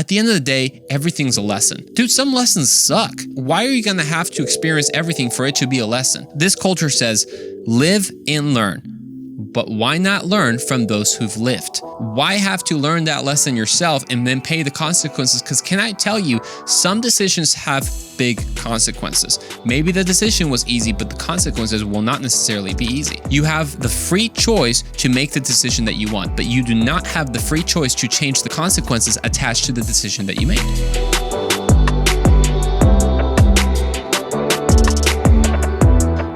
At the end of the day, everything's a lesson. Dude, some lessons suck. Why are you gonna have to experience everything for it to be a lesson? This culture says, live and learn. But why not learn from those who've lived? Why have to learn that lesson yourself and then pay the consequences? Because can I tell you, some decisions have big consequences. Maybe the decision was easy, but the consequences will not necessarily be easy. You have the free choice to make the decision that you want, but you do not have the free choice to change the consequences attached to the decision that you made.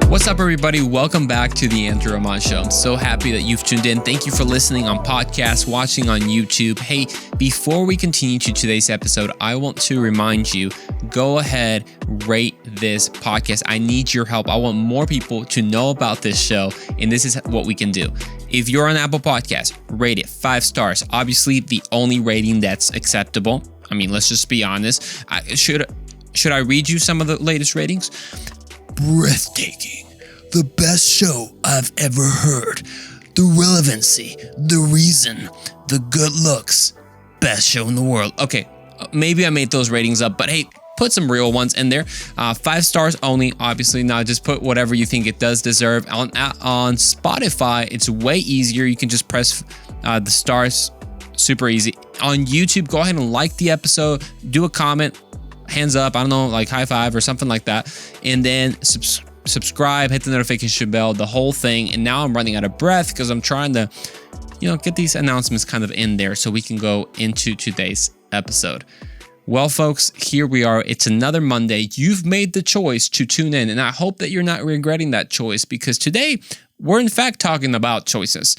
What's up, everybody? Welcome back to the Andrew Ramon Show. I'm so happy that you've tuned in. Thank you for listening on podcasts, watching on YouTube. Hey, before we continue to today's episode, I want to remind you, go ahead, rate this podcast. I need your help. I want more people to know about this show, and this is what we can do. If you're on Apple Podcasts, rate it 5 stars. Obviously, the only rating that's acceptable. I mean, let's just be honest. Should I read you some of the latest ratings? Breathtaking. The best show I've ever heard. The relevancy, the reason, the good looks. Best show in the world. Okay, maybe I made those ratings up, but hey, put some real ones in there. 5 stars only, obviously. Now just put whatever you think it does deserve. On Spotify, it's way easier. You can just press the stars, super easy. On YouTube, go ahead and like the episode, do a comment, hands up, I don't know, like high five or something like that, and then subscribe, hit the notification bell, the whole thing. And now I'm running out of breath because I'm trying to, get these announcements kind of in there so we can go into today's episode. Well, folks, here we are. It's another Monday. You've made the choice to tune in, and I hope that you're not regretting that choice, because today we're in fact talking about choices.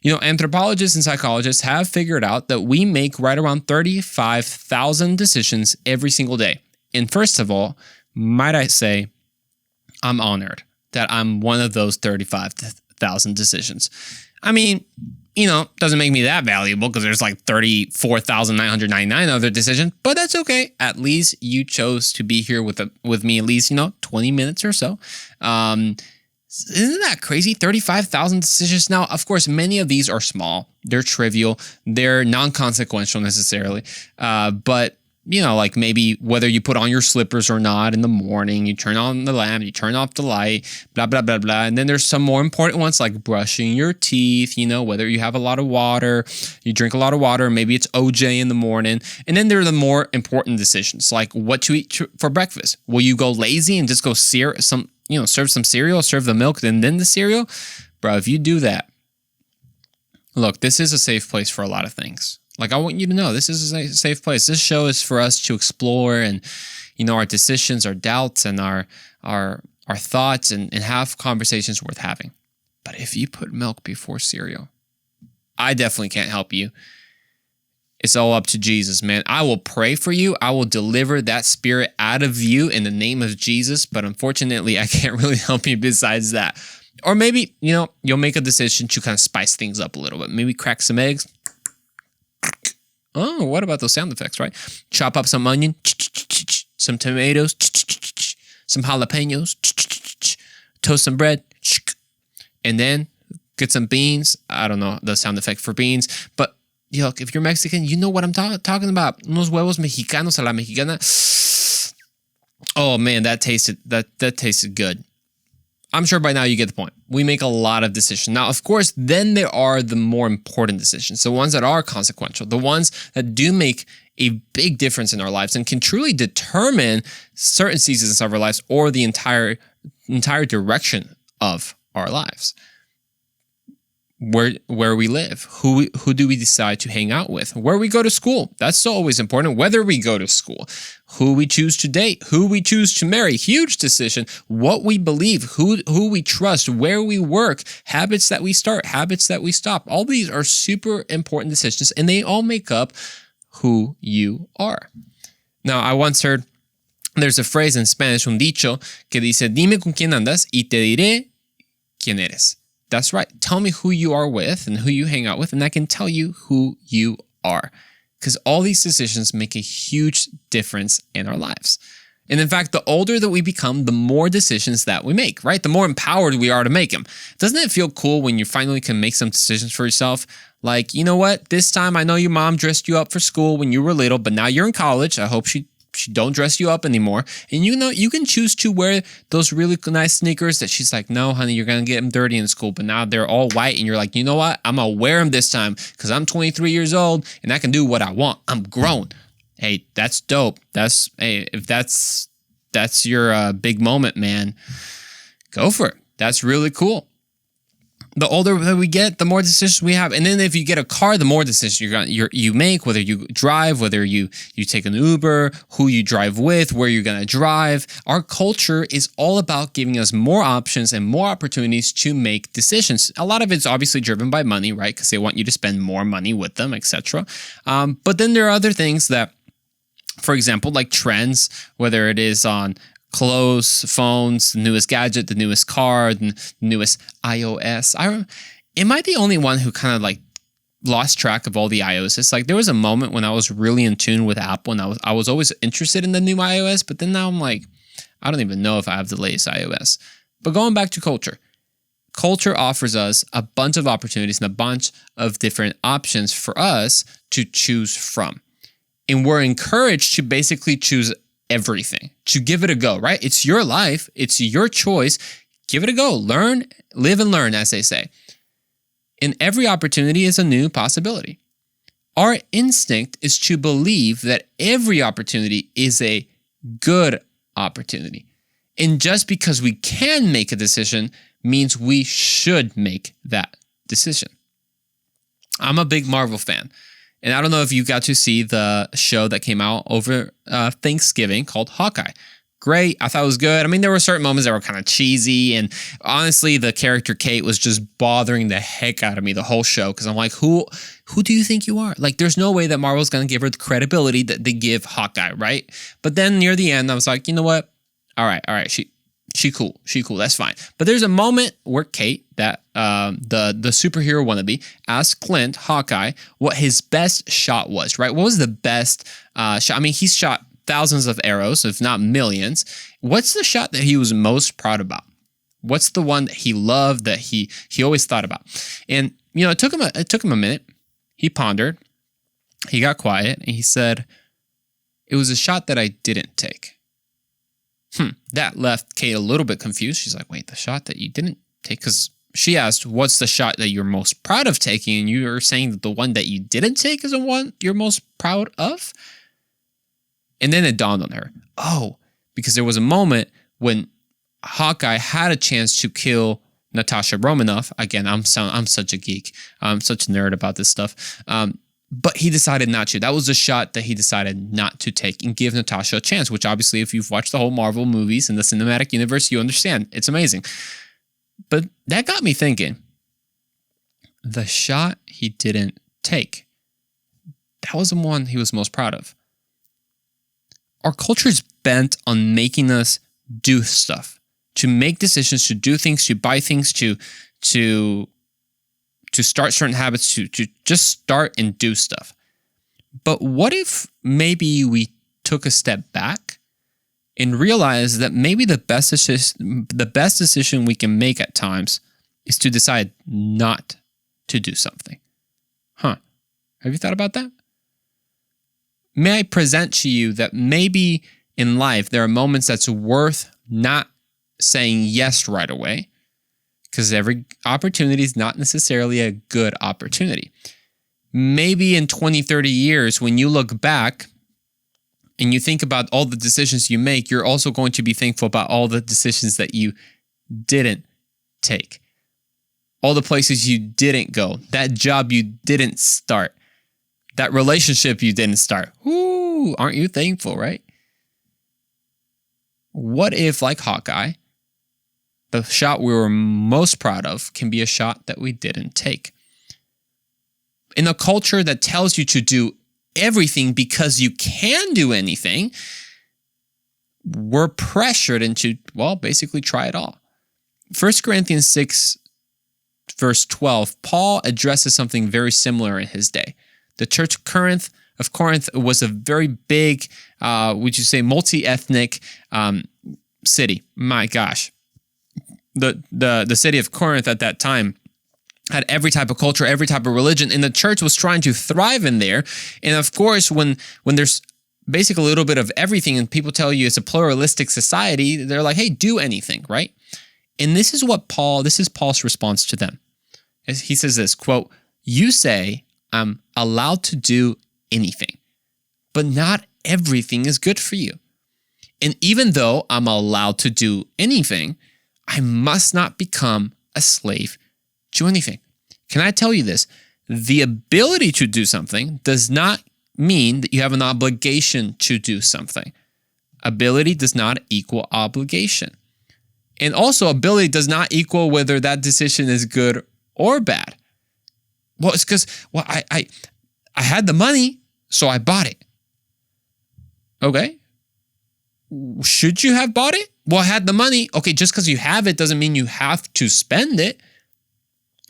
Anthropologists and psychologists have figured out that we make right around 35,000 decisions every single day. And first of all, might I say, I'm honored that I'm one of those 35,000 decisions. I mean, doesn't make me that valuable because there's like 34,999 other decisions, but that's okay. At least you chose to be here with me at least, 20 minutes or so. Isn't that crazy? 35,000 decisions. Now, of course, many of these are small. They're trivial. They're non-consequential necessarily. But like maybe whether you put on your slippers or not in the morning, you turn on the lamp, you turn off the light, blah, blah, blah, blah. And then there's some more important ones like brushing your teeth, whether you have a lot of water, you drink a lot of water, maybe it's OJ in the morning. And then there are the more important decisions, like what to eat for breakfast. Will you go lazy and just go serve some cereal, serve the milk, and then the cereal? Bro, if you do that, look, this is a safe place for a lot of things. Like, I want you to know, this is a safe place. This show is for us to explore and, our decisions, our doubts, and our thoughts, and have conversations worth having. But if you put milk before cereal, I definitely can't help you. It's all up to Jesus, man. I will pray for you. I will deliver that spirit out of you in the name of Jesus. But unfortunately, I can't really help you besides that. Or maybe, you'll make a decision to kind of spice things up a little bit. Maybe crack some eggs. Oh, what about those sound effects, right? Chop up some onion, some tomatoes, some jalapenos, toast some bread, and then get some beans. I don't know the sound effect for beans, but look, if you're Mexican, you know what I'm talking about. Unos huevos mexicanos a la mexicana. Oh man, that tasted good. I'm sure by now you get the point. We make a lot of decisions. Now, of course, then there are the more important decisions, the ones that are consequential, the ones that do make a big difference in our lives and can truly determine certain seasons of our lives or the entire direction of our lives. Where we live, who do we decide to hang out with, where we go to school. That's always important. Whether we go to school, who we choose to date, who we choose to marry, huge decision. What we believe, who we trust, where we work, habits that we start, habits that we stop. All these are super important decisions, and they all make up who you are. Now, I once heard there's a phrase in Spanish, un dicho, que dice, dime con quién andas y te diré quién eres. That's right. Tell me who you are with and who you hang out with, and I can tell you who you are. Because all these decisions make a huge difference in our lives. And in fact, the older that we become, the more decisions that we make, right? The more empowered we are to make them. Doesn't it feel cool when you finally can make some decisions for yourself? Like, you know what? This time I know your mom dressed you up for school when you were little, but now you're in college. I hope she don't dress you up anymore. And you know, you can choose to wear those really nice sneakers that she's like, no, honey, you're going to get them dirty in school. But now they're all white. And you're like, you know what? I'm going to wear them this time because I'm 23 years old and I can do what I want. I'm grown. Hey, that's dope. If that's your big moment, man, go for it. That's really cool. The older that we get, the more decisions we have. And then if you get a car, the more decisions you make, whether you drive, whether you take an Uber, who you drive with, where you're going to drive. Our culture is all about giving us more options and more opportunities to make decisions. A lot of it's obviously driven by money, right? Because they want you to spend more money with them, etc. But then there are other things that, for example, like trends, whether it is on clothes, phones, the newest gadget, the newest car, the newest iOS. Am I the only one who kind of like lost track of all the iOS? It's like there was a moment when I was really in tune with Apple and I was always interested in the new iOS, but then now I'm like, I don't even know if I have the latest iOS. But going back to culture. Culture offers us a bunch of opportunities and a bunch of different options for us to choose from. And we're encouraged to basically choose everything, to give it a go, right? It's your life. It's your choice. Give it a go. Learn, live and learn, as they say. And every opportunity is a new possibility. Our instinct is to believe that every opportunity is a good opportunity. And just because we can make a decision means we should make that decision. I'm a big Marvel fan. And I don't know if you got to see the show that came out over Thanksgiving called Hawkeye. Great. I thought it was good. I mean, there were certain moments that were kind of cheesy. And honestly, the character Kate was just bothering the heck out of me the whole show. Because I'm like, who do you think you are? Like, there's no way that Marvel's going to give her the credibility that they give Hawkeye, right? But then near the end, I was like, you know what? All right. She cool. That's fine. But there's a moment where Kate, that the superhero wannabe, asked Clint, Hawkeye, what his best shot was, right? What was the best shot? I mean, he's shot thousands of arrows, if not millions. What's the shot that he was most proud about? What's the one that he loved, that he always thought about? And, you know, it took him a minute. He pondered. He got quiet, and he said, it was a shot that I didn't take. That left Kate a little bit confused. She's like, wait, the shot that you didn't take? Because she asked, what's the shot that you're most proud of taking? And you're saying that the one that you didn't take is the one you're most proud of? And then it dawned on her. Oh, because there was a moment when Hawkeye had a chance to kill Natasha Romanoff. Again, I'm such a geek. I'm such a nerd about this stuff. But he decided not to. That was the shot that he decided not to take and give Natasha a chance, which obviously, if you've watched the whole Marvel movies and the cinematic universe, you understand. It's amazing. But that got me thinking. The shot he didn't take, that was the one he was most proud of. Our culture is bent on making us do stuff, to make decisions, to do things, to buy things, to start certain habits, to just start and do stuff. But what if maybe we took a step back and realized that maybe the best decision we can make at times is to decide not to do something? Have you thought about that? May I present to you that maybe in life there are moments that's worth not saying yes right away, because every opportunity is not necessarily a good opportunity. Maybe in 20, 30 years, when you look back and you think about all the decisions you make, you're also going to be thankful about all the decisions that you didn't take. All the places you didn't go, that job you didn't start, that relationship you didn't start. Ooh, aren't you thankful, right? What if, like Hawkeye, the shot we were most proud of can be a shot that we didn't take? In a culture that tells you to do everything because you can do anything, we're pressured into, basically try it all. 1 Corinthians 6, verse 12, Paul addresses something very similar in his day. The church of Corinth, of Corinth was a very big, would you say, multi-ethnic city. My gosh. The city of Corinth at that time had every type of culture, every type of religion, and the church was trying to thrive in there. And of course, when there's basically a little bit of everything and people tell you it's a pluralistic society, they're like, hey, do anything, right? And this is Paul's response to them. He says this, quote, "You say I'm allowed to do anything, but not everything is good for you. And even though I'm allowed to do anything, I must not become a slave to anything." Can I tell you this? The ability to do something does not mean that you have an obligation to do something. Ability does not equal obligation. And also, ability does not equal whether that decision is good or bad. Well, it's because, I had the money, so I bought it. Okay. Should you have bought it? Well, I had the money. Okay, just because you have it doesn't mean you have to spend it.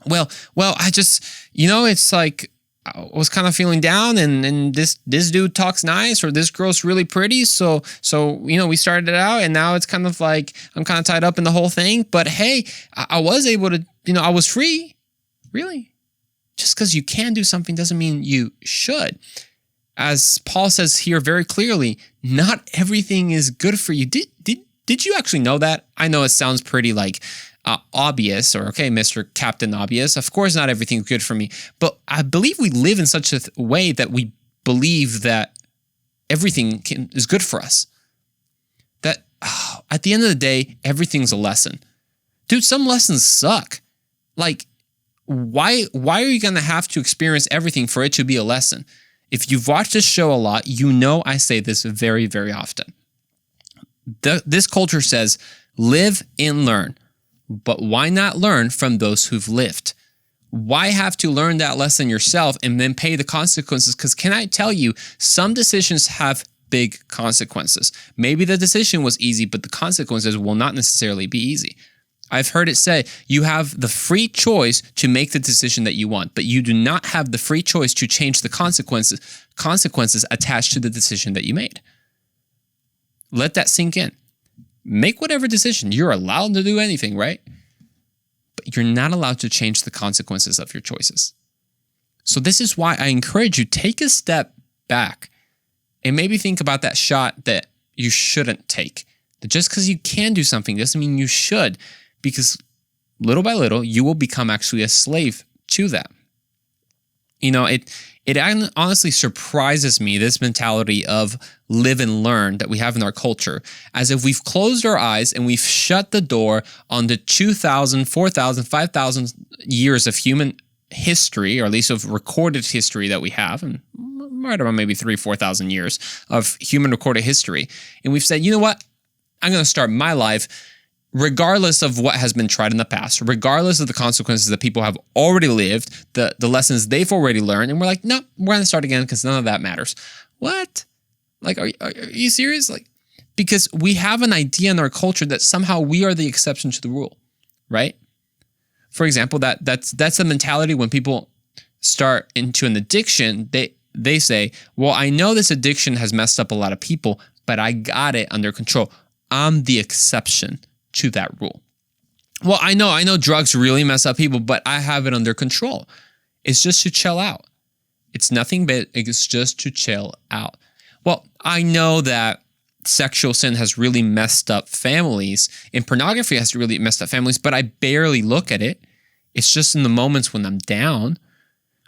Well, I just, it's like I was kind of feeling down and this dude talks nice or this girl's really pretty. So, we started it out and now it's kind of like I'm kind of tied up in the whole thing. But hey, I was able to, I was free. Really? Just because you can do something doesn't mean you should. As Paul says here very clearly, not everything is good for you. Did you actually know that? I know it sounds pretty like obvious, or okay, Mr. Captain Obvious. Of course, not everything is good for me. But I believe we live in such a way that we believe that everything is good for us. That at the end of the day, everything's a lesson. Dude, some lessons suck. Like, why are you going to have to experience everything for it to be a lesson? If you've watched this show a lot, I say this very, very often. This culture says, live and learn. But why not learn from those who've lived? Why have to learn that lesson yourself and then pay the consequences? Because can I tell you, some decisions have big consequences. Maybe the decision was easy, but the consequences will not necessarily be easy. I've heard it say, you have the free choice to make the decision that you want, but you do not have the free choice to change the consequences attached to the decision that you made. Let that sink in. Make whatever decision. You're allowed to do anything, right? But you're not allowed to change the consequences of your choices. So this is why I encourage you, take a step back and maybe think about that shot that you shouldn't take. That just because you can do something doesn't mean you should. Because little by little, you will become actually a slave to that. It honestly surprises me, this mentality of live and learn that we have in our culture, as if we've closed our eyes and we've shut the door on the 2,000, 4,000, 5,000 years of human history, or at least of recorded history that we have, and right around maybe 3,000, 4,000 years of human recorded history. And we've said, you know what? I'm going to start my life regardless of what has been tried in the past, regardless of the consequences that people have already lived, the lessons they've already learned, and we're like, no, we're going to start again because none of that matters. What? Like, are you serious? Like, because we have an idea in our culture that somehow we are the exception to the rule, right? For example, that's the mentality when people start into an addiction. They say, well, I know this addiction has messed up a lot of people, but I got it under control. I'm the exception to that rule. Well, I know drugs really mess up people, but I have it under control. It's just to chill out. It's nothing but it's just to chill out. Well, I know that sexual sin has really messed up families and pornography has really messed up families, but I barely look at it. It's just in the moments when I'm down.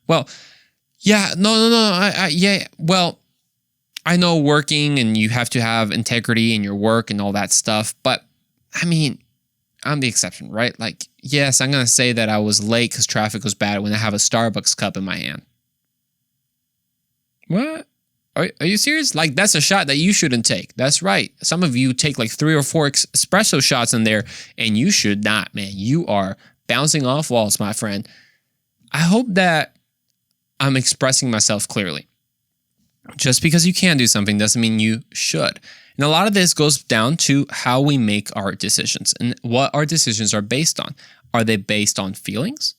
Well, yeah, no. Well, I know working and you have to have integrity in your work and all that stuff, but I mean, I'm the exception, right? Like, yes, I'm going to say that I was late because traffic was bad when I have a Starbucks cup in my hand. What? Are you serious? Like, that's a shot that you shouldn't take. That's right. Some of you take like 3 or 4 espresso shots in there, and you should not, man. You are bouncing off walls, my friend. I hope that I'm expressing myself clearly. Just because you can do something doesn't mean you should. And a lot of this goes down to how we make our decisions and what our decisions are based on. Are they based on feelings,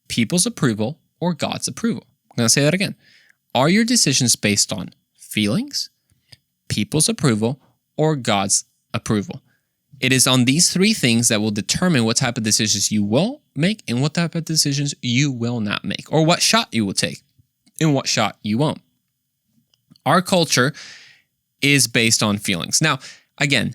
people's approval, or God's approval? I'm going to say that again. Are your decisions based on feelings, people's approval, or God's approval? It is on these three things that will determine what type of decisions you will make and what type of decisions you will not make, or what shot you will take and what shot you won't. Our culture is based on feelings. Now, again,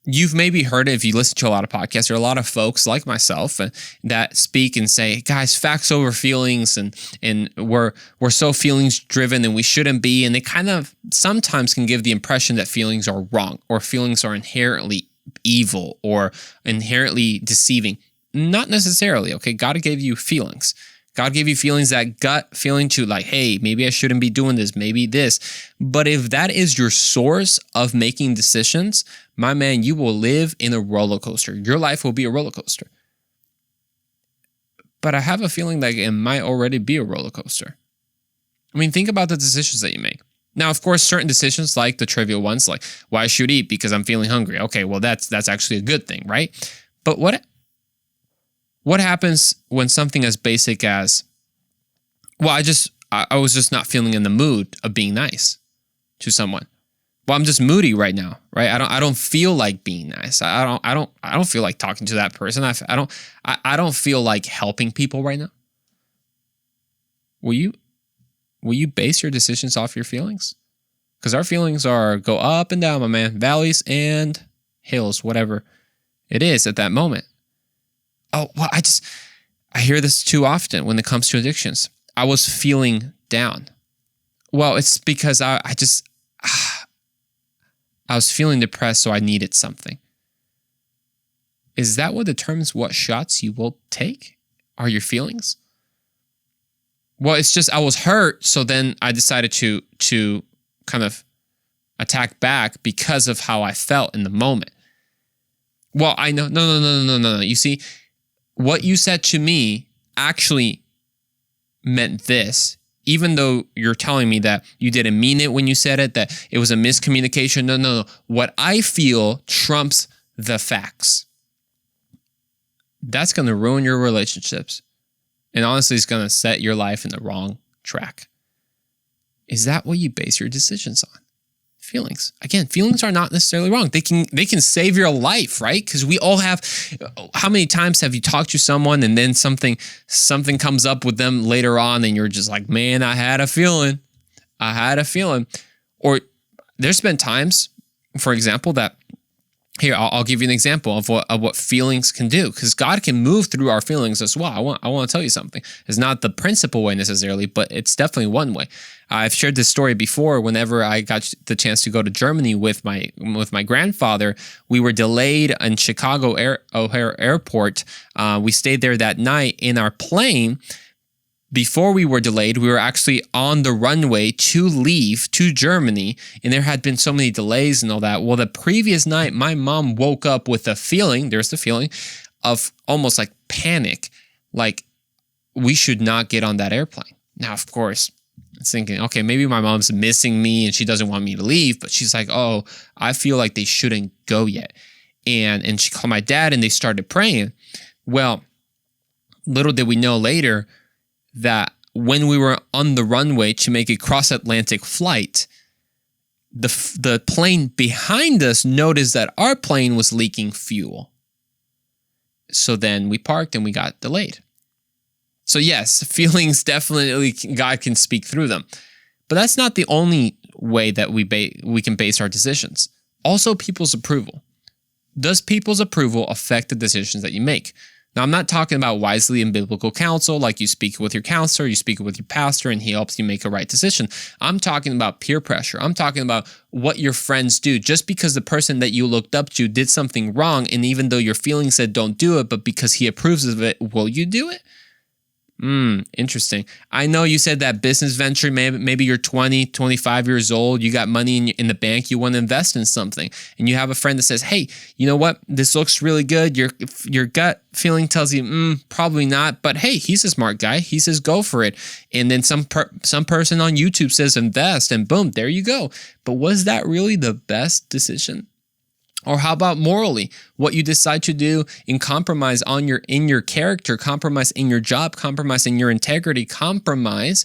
you've maybe heard it if you listen to a lot of podcasts. There are a lot of folks like myself that speak and say, guys, facts over feelings, and we're so feelings driven and we shouldn't be. And they kind of sometimes can give the impression that feelings are wrong or feelings are inherently evil or inherently deceiving. Not necessarily, okay? God gave you feelings. God gave you feelings, that gut feeling to like, hey, maybe I shouldn't be doing this, maybe this. But if that is your source of making decisions, my man, you will live in a roller coaster. Your life will be a roller coaster. But I have a feeling like it might already be a roller coaster. I mean, think about the decisions that you make. Now, of course, certain decisions like the trivial ones, like, well, I should eat because I'm feeling hungry. Okay, well, that's actually a good thing, right? But what happens when something as basic as, well, I was just not feeling in the mood of being nice to someone. Well, I'm just moody right now, right? I don't feel like being nice. I don't feel like talking to that person. I don't feel like helping people right now. Will you base your decisions off your feelings? Because our feelings go up and down, my man, valleys and hills, whatever it is at that moment. Oh, well, I hear this too often when it comes to addictions. I was feeling down. Well, it's because I was feeling depressed, so I needed something. Is that what determines what shots you will take? Are your feelings? Well, it's just I was hurt, so then I decided to kind of attack back because of how I felt in the moment. Well, I know, no. You see, what you said to me actually meant this, even though you're telling me that you didn't mean it when you said it, that it was a miscommunication. No. What I feel trumps the facts. That's going to ruin your relationships. And honestly, it's going to set your life in the wrong track. Is that what you base your decisions on? Feelings. Again, feelings are not necessarily wrong. They can save your life, right? Because we all have. How many times have you talked to someone and then something comes up with them later on, and you're just like, man, I had a feeling. Or there's been times, for example, that here I'll give you an example of what feelings can do, because God can move through our feelings as well. I want to tell you something. It's not the principal way necessarily, but it's definitely one way. I've shared this story before. Whenever I got the chance to go to Germany with my grandfather, we were delayed in Chicago O'Hare Airport. We stayed there that night in our plane. Before we were delayed, we were actually on the runway to leave to Germany, and there had been so many delays and all that. Well, the previous night, my mom woke up with a feeling, there's the feeling, of almost like panic, like we should not get on that airplane. Now, of course, I was thinking, okay, maybe my mom's missing me and she doesn't want me to leave, but she's like, oh, I feel like they shouldn't go yet. And she called my dad and they started praying. Well, little did we know later that when we were on the runway to make a cross-Atlantic flight, the plane behind us noticed that our plane was leaking fuel. So then we parked and we got delayed. So yes, feelings definitely, God can speak through them. But that's not the only way that we can base our decisions. Also, people's approval. Does people's approval affect the decisions that you make? Now, I'm not talking about wisely in biblical counsel, like you speak with your counselor, you speak with your pastor, and he helps you make a right decision. I'm talking about peer pressure. I'm talking about what your friends do. Just because the person that you looked up to did something wrong, and even though your feelings said don't do it, but because he approves of it, will you do it? Interesting. I know you said that business venture, maybe you're 20, 25 years old, you got money in the bank, you want to invest in something, and you have a friend that says, hey, you know what? This looks really good. Your gut feeling tells you, probably not, but hey, he's a smart guy. He says, go for it. And then some person on YouTube says invest, and boom, there you go. But was that really the best decision? Or how about morally? What you decide to do in compromise in your character, compromise in your job, compromise in your integrity, compromise.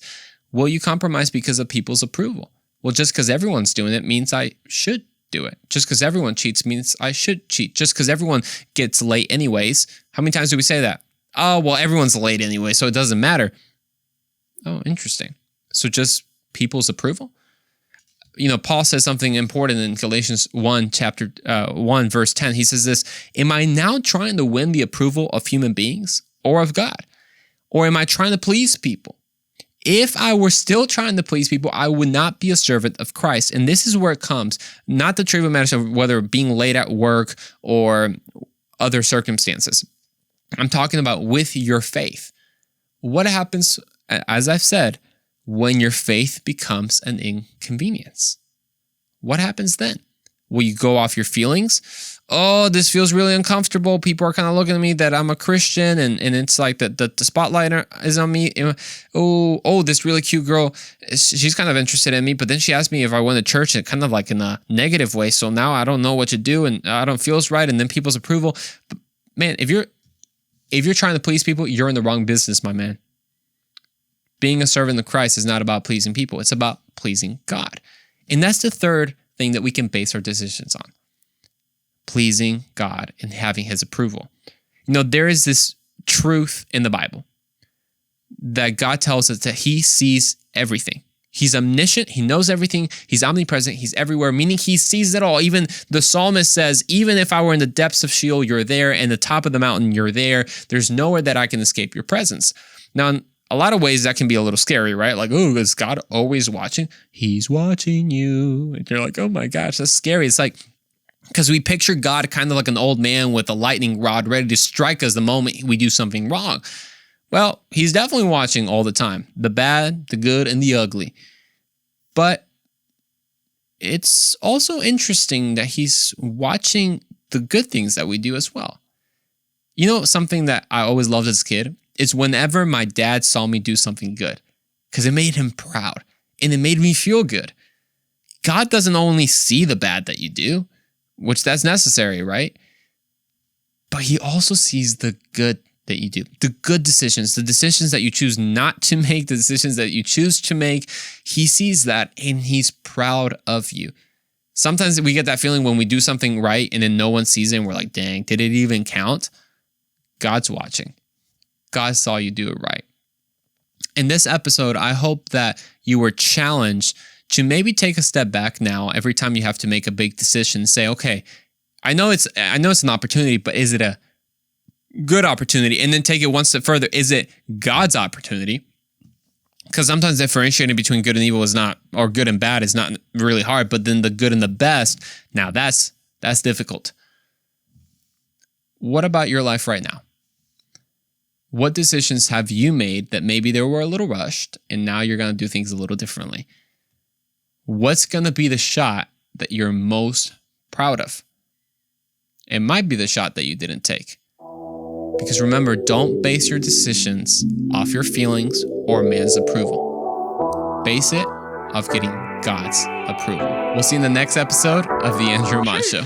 Will you compromise because of people's approval? Well, just because everyone's doing it means I should do it. Just because everyone cheats means I should cheat. Just because everyone gets late anyways. How many times do we say that? Oh, well, everyone's late anyway, so it doesn't matter. Oh, interesting. So just people's approval? Paul says something important in Galatians 1, chapter 1, verse 10. He says this, am I now trying to win the approval of human beings or of God? Or am I trying to please people? If I were still trying to please people, I would not be a servant of Christ. And this is where it comes, not the trivial matters of whether being late at work or other circumstances. I'm talking about with your faith. What happens, as I've said, when your faith becomes an inconvenience? What happens then? Will you go off your feelings? Oh, this feels really uncomfortable. People are kind of looking at me that I'm a Christian and it's like the spotlight is on me. Oh, this really cute girl, she's kind of interested in me, but then she asked me if I went to church and kind of like in a negative way. So now I don't know what to do and I don't feel right. And then people's approval. But man, if you're trying to please people, you're in the wrong business, my man. Being a servant of Christ is not about pleasing people. It's about pleasing God. And that's the third thing that we can base our decisions on. Pleasing God and having his approval. There is this truth in the Bible that God tells us that he sees everything. He's omniscient. He knows everything. He's omnipresent. He's everywhere, meaning he sees it all. Even the psalmist says, even if I were in the depths of Sheol, you're there. And the top of the mountain, you're there. There's nowhere that I can escape your presence. Now, in a lot of ways, that can be a little scary, right? Like, oh, is God always watching? He's watching you. And you're like, oh my gosh, that's scary. It's like, because we picture God kind of like an old man with a lightning rod ready to strike us the moment we do something wrong. Well, he's definitely watching all the time. The bad, the good, and the ugly. But it's also interesting that he's watching the good things that we do as well. Something that I always loved as a kid is whenever my dad saw me do something good, because it made him proud and it made me feel good. God doesn't only see the bad that you do, which that's necessary, right? But he also sees the good that you do, the good decisions, the decisions that you choose not to make, the decisions that you choose to make. He sees that and he's proud of you. Sometimes we get that feeling when we do something right and then no one sees it and we're like, dang, did it even count? God's watching. God saw you do it right. In this episode, I hope that you were challenged to maybe take a step back now every time you have to make a big decision. Say, okay, I know it's an opportunity, but is it a good opportunity? And then take it one step further. Is it God's opportunity? Because sometimes differentiating between good and evil is not, or good and bad is not really hard, but then the good and the best, now that's difficult. What about your life right now? What decisions have you made that maybe they were a little rushed and now you're going to do things a little differently? What's going to be the shot that you're most proud of? It might be the shot that you didn't take. Because remember, don't base your decisions off your feelings or man's approval. Base it off getting God's approval. We'll see you in the next episode of The Andrew Ramon Show.